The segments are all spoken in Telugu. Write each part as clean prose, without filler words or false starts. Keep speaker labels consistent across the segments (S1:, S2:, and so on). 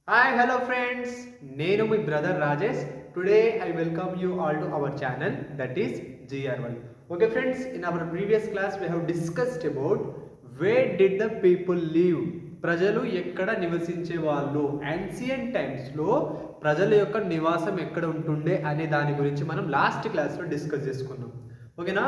S1: Hi, hello friends. Nenu my brother Rajesh. Today I welcome you all to our channel, that is GR1. Okay friends, in our previous class we have discussed about where did the people live. ప్రజలు ఎక్కడ నివసించే వాళ్ళు యాన్సియంట్ టైమ్స్లో ప్రజల యొక్క నివాసం ఎక్కడ ఉంటుండే అనే దాని గురించి మనం లాస్ట్ క్లాస్లో డిస్కస్ చేసుకున్నాం. ఓకేనా?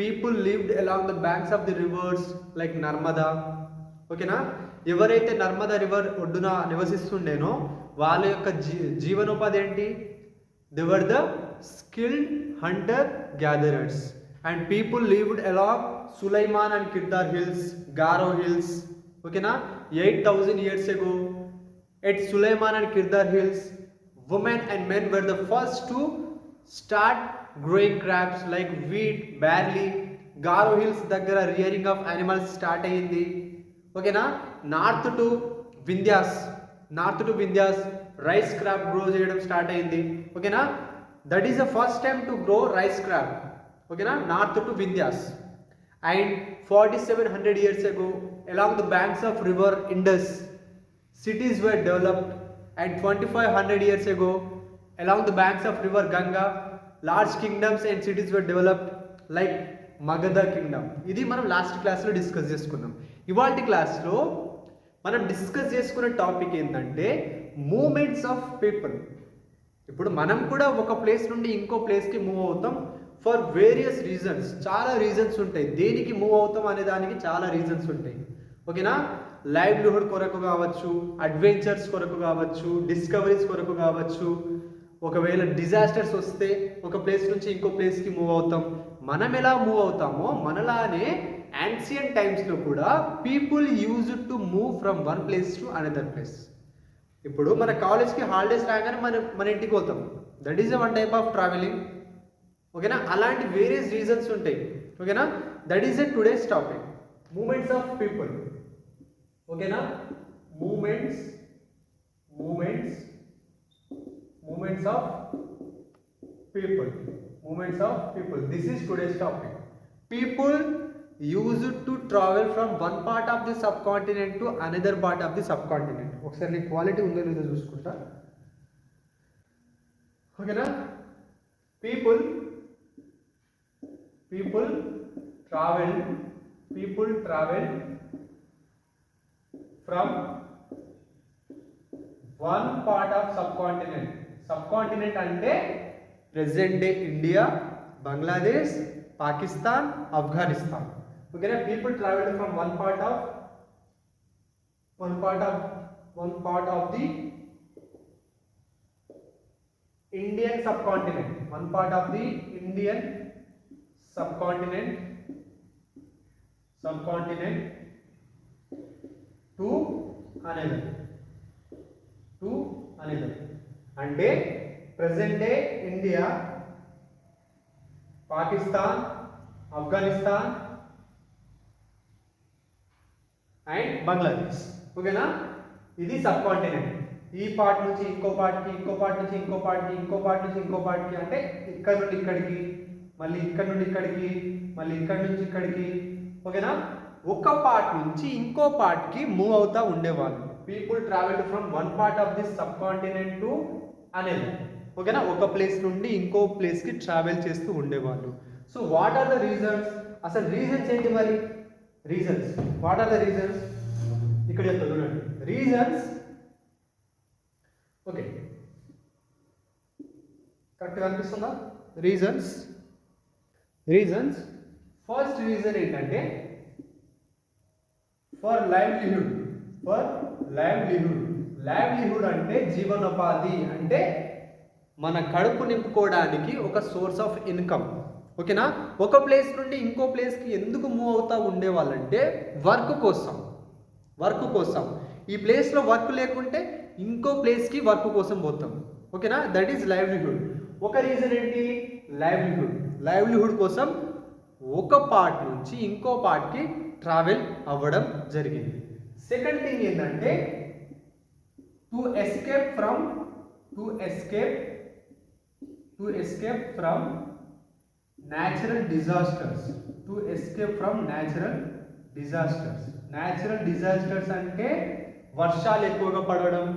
S1: People lived along the banks of the reverse like Narmada. ఓకేనా? ఎవరైతే నర్మదా రివర్ ఒడ్డున నివసిస్తుండేనో వాళ్ళ యొక్క జీవనోపాధి ఏంటి? They were the skilled hunter gatherers and people lived along Sulaiman and Kirthar hills, Garo hills. ఓకేనా? 8,000 years ago at Sulaiman and Kirdar hills, women and men were the first to start growing crops like wheat, barley. Garo hills దగ్గర రియరింగ్ ఆఫ్ యానిమల్స్ స్టార్ట్ అయ్యింది. ఓకేనా? North to Vindhyas rice crop grow చేయడం స్టార్ట్ అయింది. ఓకేనా? That is the first time to grow rice crop. ఓకేనా? North to Vindhyas. And 4,700 years ago, along the banks of river Indus, cities were developed. And 2,500 years ago, along the banks of river Ganga, large kingdoms and cities were developed like Magadha kingdom. ఇది మనం లాస్ట్ క్లాస్లో డిస్కస్ చేసుకున్నాం. ఇవాల్టి క్లాస్లో మనం డిస్కస్ చేసుకునే టాపిక్ ఏంటంటే మూమెంట్స్ ఆఫ్ పీపుల్. ఇప్పుడు మనం కూడా ఒక ప్లేస్ నుండి ఇంకో ప్లేస్కి మూవ్ అవుతాం ఫర్ వేరియస్ రీజన్స్. చాలా రీజన్స్ ఉంటాయి దేనికి మూవ్ అవుతాం అనే దానికి చాలా రీజన్స్ ఉంటాయి. ఓకేనా? లైవ్లీహుడ్ కొరకు కావచ్చు, అడ్వెంచర్స్ కొరకు కావచ్చు, డిస్కవరీస్ కొరకు కావచ్చు. ఒకవేళ డిజాస్టర్స్ వస్తే ఒక ప్లేస్ నుంచి ఇంకో ప్లేస్కి మూవ్ అవుతాం. మనం ఎలా మూవ్ అవుతామో మనలానే యాన్సియంట్ టైమ్స్లో కూడా people use to move from one place to another place. ఇప్పుడు మన కాలేజ్కి హాలిడేస్ రాగానే మన ఇంటికి పోతాం. That is one type of travelling. ఓకేనా? అలాంటి వేరియస్ రీజన్స్ ఉంటాయి. ఓకేనా? That is a today's topic, moments of people. ఓకేనా? Moments of people this is today's topic. People use to travel from one part of the subcontinent to another part of the subcontinent. ఒకసారి నీ క్వాలిటీ ఉందో లేదో చూసుకుంటా. ఓకేనా? People travel from one part of subcontinent. Subcontinent అంటే present day India, Bangladesh, Pakistan, Afghanistan. ఓకేనా? People travel from one part of the Indian subcontinent, one part of the Indian subcontinent to another. అంటే present day India, Pakistan, Afghanistan and Bangladesh. ఓకేనా? ఇది సబ్ కాంటినెంట్. ఈ పార్ట్ నుంచి ఇంకో పార్ట్కి, ఇంకో పార్ట్ నుంచి ఇంకో పార్ట్కి, ఇంకో పార్ట్ నుంచి ఇంకో పార్ట్కి, అంటే ఇక్కడ నుండి ఇక్కడికి, మళ్ళీ ఇక్కడ నుండి ఇక్కడికి, మళ్ళీ ఇక్కడ నుంచి ఇక్కడికి. ఓకేనా? ఒక పార్ట్ నుంచి ఇంకో పార్ట్కి మూవ్ అవుతూ ఉండేవాళ్ళు. People travel from one part of this sub continent to అనేది. ఓకేనా? ఒక ప్లేస్ నుండి ఇంకో ప్లేస్కి ట్రావెల్ చేస్తూ ఉండేవాళ్ళు. So what are the reasons? అసలు రీజన్స్ ఏంటి మరి? What are the reasons? ఇక్కడ చెప్తా చూడండి. రీజన్స్, ఓకే కరెక్ట్గా అనిపిస్తుందా? రీజన్స్ ఫస్ట్ రీజన్ ఏంటంటే ఫర్ లైవ్లీహుడ్ అంటే జీవనోపాధి, అంటే మన కడుపు నింపుకోవడానికి ఒక సోర్స్ ఆఫ్ ఇన్కమ్. ఓకేనా? ఒక ప్లేస్ నుండి ఇంకో ప్లేస్కి ఎందుకు మూవ్ అవుతూ ఉండేవాళ్ళంటే వర్క్ కోసం. ఈ ప్లేస్లో వర్క్ లేకుంటే ఇంకో ప్లేస్కి వర్క్ కోసం పోతాం. ఓకేనా? That is livelihood. ఒక రీజన్ ఏంటి? లైవ్లీహుడ్ కోసం ఒక పార్ట్ నుంచి ఇంకో పార్ట్కి ట్రావెల్ అవ్వడం జరిగింది. సెకండ్ థింగ్ ఏంటంటే to escape from natural disasters. Natural disasters అంటే వర్షాలు ఎక్కువగా పడడం,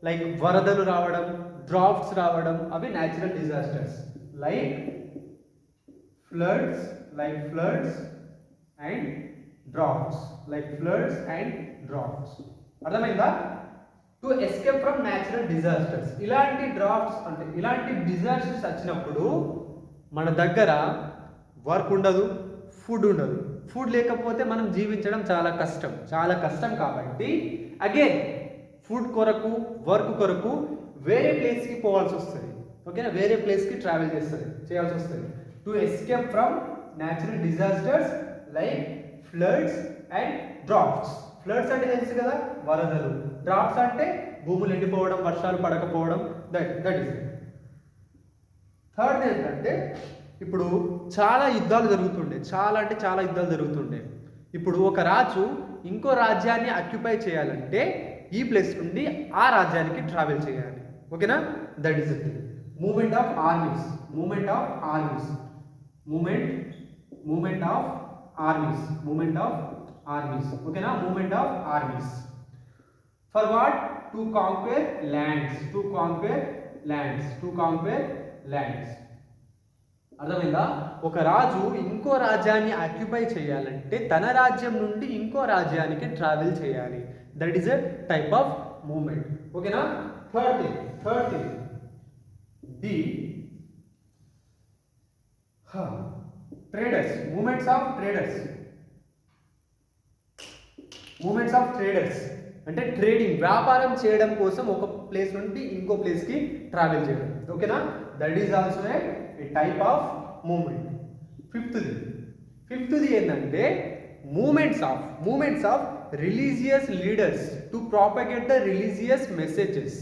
S1: లైక్ వరదలు రావడం, డ్రాఫ్ట్స్ రావడం, అవి natural disasters. Like floods and drafts, అర్థమైందా? To escape from natural disasters. ఇలాంటి డ్రాఫ్ట్స్ అంటే ఇలాంటి డిజాస్టర్స్ వచ్చినప్పుడు మన దగ్గర వర్క్ ఉండదు, ఫుడ్ ఉండదు. ఫుడ్ లేకపోతే మనం జీవించడం చాలా కష్టం. కాబట్టి అగైన్ ఫుడ్ కొరకు, వర్క్ కొరకు వేరే ప్లేస్కి పోవాల్సి వస్తుంది. ఓకేనా? వేరే ప్లేస్కి ట్రావెల్ చేయాల్సి వస్తుంది to escape from natural disasters like floods and drafts. Floods అంటే తెలుసు కదా, వరదలు. డ్రాఫ్ట్స్ అంటే భూములు ఎండిపోవడం, వర్షాలు పడకపోవడం. That is it. థర్డ్ ఏంటంటే, ఇప్పుడు చాలా యుద్ధాలు జరుగుతుండే. ఇప్పుడు ఒక రాజు ఇంకో రాజ్యాన్ని ఆక్యుపై చేయాలంటే ఈ ప్లేస్ నుండి ఆ రాజ్యానికి ట్రావెల్ చేయాలి. ఓకేనా? That is it. Moment of armies. ఓకేనా? Moment of armies. For what? To conquer lands. అర్థమైందా? ఒక రాజు ఇంకో రాజ్యాన్ని ఆక్యుపై చేయాలంటే తన రాజ్యం నుండి ఇంకో రాజ్యానికి ట్రావెల్ చేయాలి. That is a type of moment. ఓకేనా? Third thing traders. Moments of traders అంటే ట్రేడింగ్, వ్యాపారం చేయడం కోసం ఒక ప్లేస్ నుండి ఇంకో ప్లేస్కి ట్రావెల్ చేయడం. ఓకేనా? That is also a type of moment. ఫిఫ్త్ది ఏంటంటే moments of religious leaders to propagate the religious messages.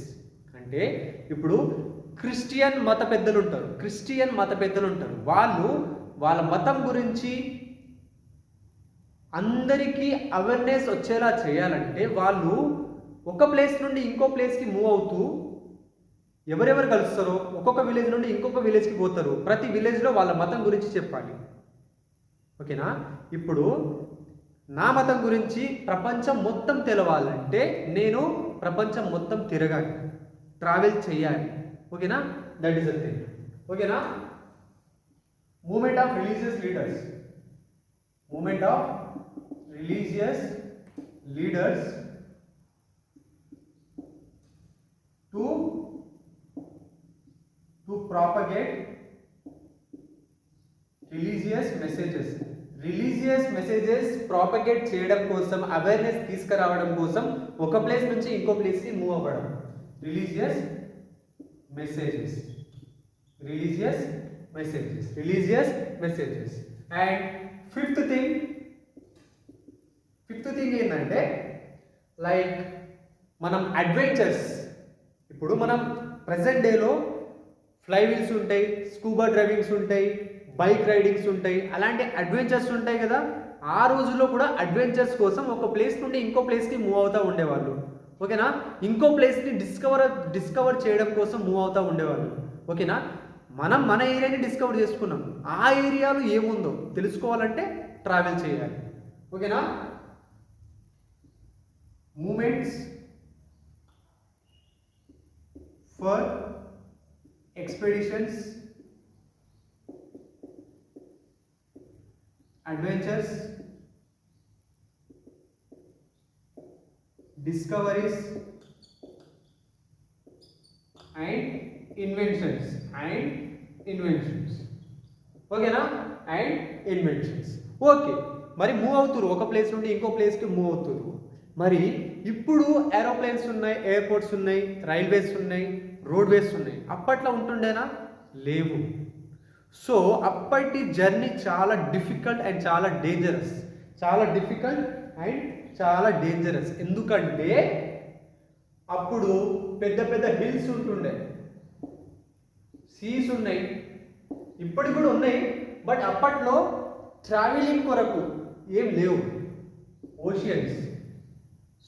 S1: అంటే ఇప్పుడు క్రిస్టియన్ మత పెద్దలు ఉంటారు. వాళ్ళు వాళ్ళ మతం గురించి అందరికీ అవేర్నెస్ వచ్చేలా చేయాలంటే వాళ్ళు ఒక ప్లేస్ నుండి ఇంకో ప్లేస్కి మూవ్ అవుతూ ఎవరెవరు కలుస్తారో ఒక్కొక్క విలేజ్ నుండి ఇంకొక విలేజ్కి పోతారు. ప్రతి విలేజ్లో వాళ్ళ మతం గురించి చెప్పాలి. ఓకేనా? ఇప్పుడు నా మతం గురించి ప్రపంచం మొత్తం తెలవాలంటే నేను ప్రపంచం మొత్తం తిరగాలి, ట్రావెల్ చేయాలి. ఓకేనా? That is the thing. ఓకేనా? Moment of religious leaders to propagate religious messages propagate చేయడం కోసం, అవేర్నెస్ తీసుకురావడం కోసం ఒక ప్లేస్ నుంచి ఇంకో ప్లేస్కి మూవ్ అవ్వడం. Religious messages. And fifth thing ఏంటంటే లైక్ మనం అడ్వెంచర్స్. ఇప్పుడు మనం ప్రెసెంట్ డేలో ఫ్లై వీల్స్ ఉంటాయి, స్కూబా డ్రైవింగ్స్ ఉంటాయి, బైక్ రైడింగ్స్ ఉంటాయి, అలాంటి అడ్వెంచర్స్ ఉంటాయి కదా. ఆ రోజుల్లో కూడా అడ్వెంచర్స్ కోసం ఒక ప్లేస్ నుండి ఇంకో ప్లేస్కి మూవ్ అవుతూ ఉండేవాళ్ళు. ఓకేనా? ఇంకో ప్లేస్ని డిస్కవర్ చేయడం కోసం మూవ్ అవుతూ ఉండేవాళ్ళు. ఓకేనా? మనం మన ఏరియాని డిస్కవర్ చేసుకున్నాం, ఆ ఏరియాలో ఏముందో తెలుసుకోవాలంటే ట్రావెల్ చేయాలి. ఓకేనా? Movements for expeditions, adventures, discoveries and inventions. ఓకేనా? And inventions. ఓకే, మరి మూవ్ అవుతురు, ఒక ప్లేస్ నుండి ఇంకో ప్లేస్కి మూవ్ అవుతురు. మరి ఇప్పుడు ఏరోప్లేన్స్ ఉన్నాయి, ఎయిర్పోర్ట్స్ ఉన్నాయి, రైల్వేస్ ఉన్నాయి, రోడ్వేస్ ఉన్నాయి. అప్పట్లో ఉంటుండేనా? లేవు. సో అప్పటి జర్నీ చాలా డిఫికల్ట్ అండ్ చాలా డేంజరస్. ఎందుకంటే అప్పుడు పెద్ద పెద్ద హిల్స్ ఉంటుండే, సీస్ ఉన్నాయి, ఇప్పటికి కూడా ఉన్నాయి. బట్ అప్పట్లో ట్రావెలింగ్ కొరకు ఏం లేవు, ఓషియన్స్.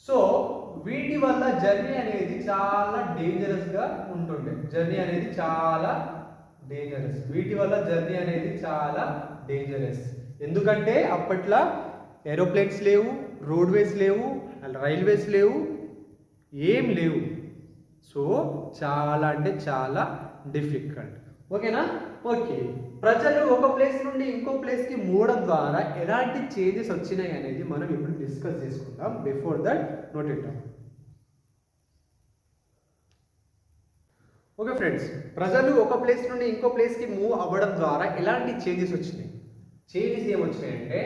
S1: సో వీటి వల్ల జర్నీ అనేది చాలా డేంజరస్గా ఉంటుండే. ఎందుకంటే అప్పట్లో ఏరోప్లేన్స్ లేవు, రోడ్వేస్ లేవు, రైల్వేస్ లేవు, ఏం లేవు. సో చాలా అంటే చాలా డిఫికల్ట్. ఓకేనా? ఓకే, ప్రజలు ఒక ప్లేస్ నుండి ఇంకో ప్లేస్కి మూవడం ద్వారా ఎలాంటి చేంజెస్ వచ్చినాయి అనేది మనం ఇప్పుడు డిస్కస్ చేసుకుందాం. Before that note it down. Okay friends, ప్రజలు ఒక ప్లేస్ నుండి ఇంకో ప్లేస్కి మూవ్ అవ్వడం ద్వారా ఎలాంటి చేంజెస్ వచ్చినాయి? చేంజెస్ ఏమొచ్చినాయంటే,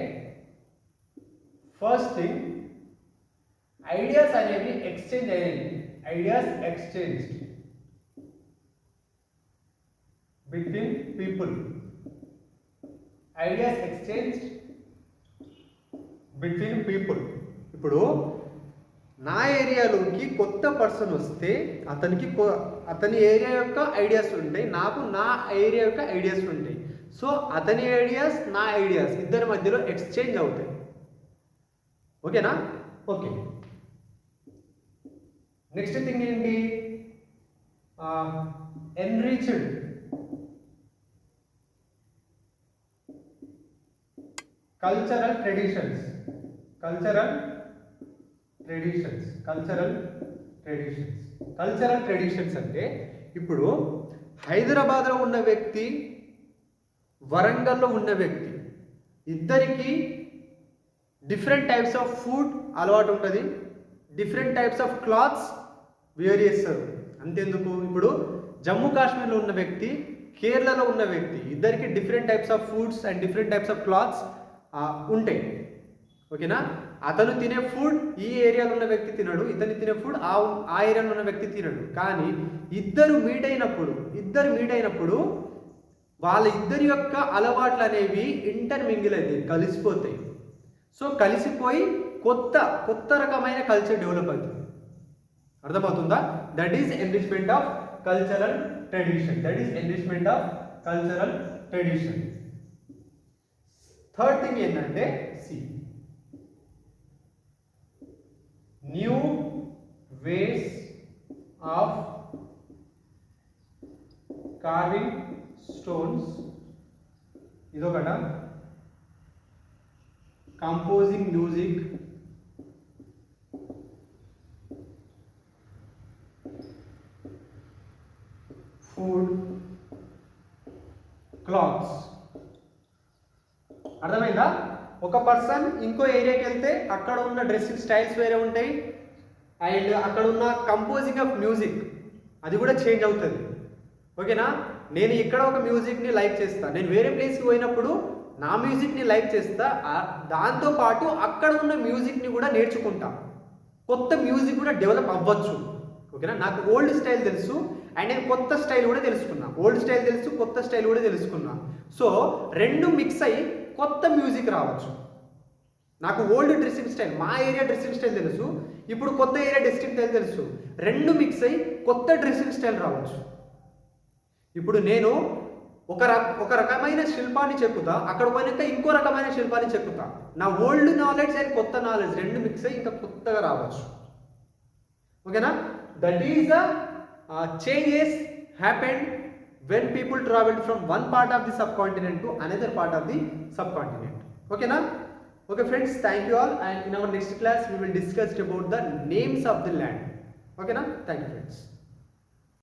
S1: ఫస్ట్ థింగ్, ఐడియాస్ అనేవి ఎక్స్చేంజ్ అయ్యాయి. Ideas exchange between people. Ideas exchange between people. ఇప్పుడు నా ఏరియాలోకి కొత్త పర్సన్ వస్తే అతని ఏరియా యొక్క ఐడియాస్ ఉంటాయి, నాకు నా ఏరియా యొక్క ఐడియాస్ ఉంటాయి. సో అతని ఐడియాస్ నా ఐడియాస్ ఇద్దరి మధ్యలో ఎక్స్చేంజ్ అవుతాయి. ఓకేనా? ఓకే, నెక్స్ట్ థింగ్ ఏంటి? Enriched. Cultural traditions. Cultural traditions అంటే, ఇప్పుడు హైదరాబాద్లో ఉన్న వ్యక్తి, వరంగల్లో ఉన్న వ్యక్తి, ఇద్దరికి డిఫరెంట్ టైప్స్ ఆఫ్ ఫుడ్ అలవాటు ఉంటుంది, different types of clothes wear చేస్తారు. అంతెందుకు, ఇప్పుడు జమ్మూ కాశ్మీర్లో ఉన్న వ్యక్తి, కేరళలో ఉన్న వ్యక్తి, ఇద్దరికి different types of foods and different types of clothes ఉంటాయి. ఓకేనా? అతను తినే ఫుడ్ ఈ ఏరియాలో ఉన్న వ్యక్తి తినడు, ఇతను తినే ఫుడ్ ఆ ఏరియాలో ఉన్న వ్యక్తి తినడు. కానీ ఇద్దరు మీట్ అయినప్పుడు వాళ్ళ ఇద్దరి యొక్క అలవాట్లు అనేవి ఇంటర్మింగిల్ అవుతాయి, కలిసిపోతాయి. సో కలిసిపోయి కొత్త రకమైన కల్చర్ డెవలప్ అవుతుంది. అర్థమవుతుందా? That is enrichment of cultural tradition. Third thing ఏంటంటే, new ways of carving stones. ఇదొకట. Composing music, food, clothes. అర్థమైందా? ఒక పర్సన్ ఇంకో ఏరియాకి వెళ్తే అక్కడ ఉన్న డ్రెస్సింగ్ స్టైల్స్ వేరే ఉంటాయి, అండ్ అక్కడ ఉన్న కంపోజింగ్ ఆఫ్ మ్యూజిక్ అది కూడా చేంజ్ అవుతుంది. ఓకేనా? నేను ఇక్కడ ఒక మ్యూజిక్ని లైక్ చేస్తా, నేను వేరే ప్లేస్కి పోయినప్పుడు నా మ్యూజిక్ని లైక్ చేస్తా, దాంతోపాటు అక్కడ ఉన్న మ్యూజిక్ని కూడా నేర్చుకుంటా, కొత్త మ్యూజిక్ కూడా డెవలప్ అవ్వచ్చు. ఓకేనా? నాకు ఓల్డ్ స్టైల్ తెలుసు అండ్ నేను కొత్త స్టైల్ కూడా తెలుసుకున్నా, ఓల్డ్ స్టైల్ తెలుసు, కొత్త స్టైల్ కూడా తెలుసుకున్నా. సో రెండు మిక్స్ అయ్యి కొత్త మ్యూజిక్ రావచ్చు. నాకు ఓల్డ్ డ్రెస్సింగ్ స్టైల్, మా ఏరియా డ్రెస్సింగ్ స్టైల్ తెలుసు, ఇప్పుడు కొత్త ఏరియా డ్రెస్సింగ్ స్టైల్ తెలుసు, రెండు మిక్స్ అయ్యి కొత్త డ్రెస్సింగ్ స్టైల్ రావచ్చు. ఇప్పుడు నేను ఒక రకమైన శిల్పాన్ని చెక్కుతా, అక్కడ పోయినాక ఇంకో రకమైన శిల్పాన్ని చెక్కుతా. నా ఓల్డ్ నాలెడ్జ్ అండ్ కొత్త నాలెడ్జ్ రెండు మిక్స్ అయ్యి ఇంకా కొత్తగా రావచ్చు. ఓకేనా? That is the changes happened when people traveled from one part of the subcontinent to another part of the subcontinent. Okay na? Okay friends, thank you all, and in our next class we will discuss about the names of the land. Okay na? Thank you friends.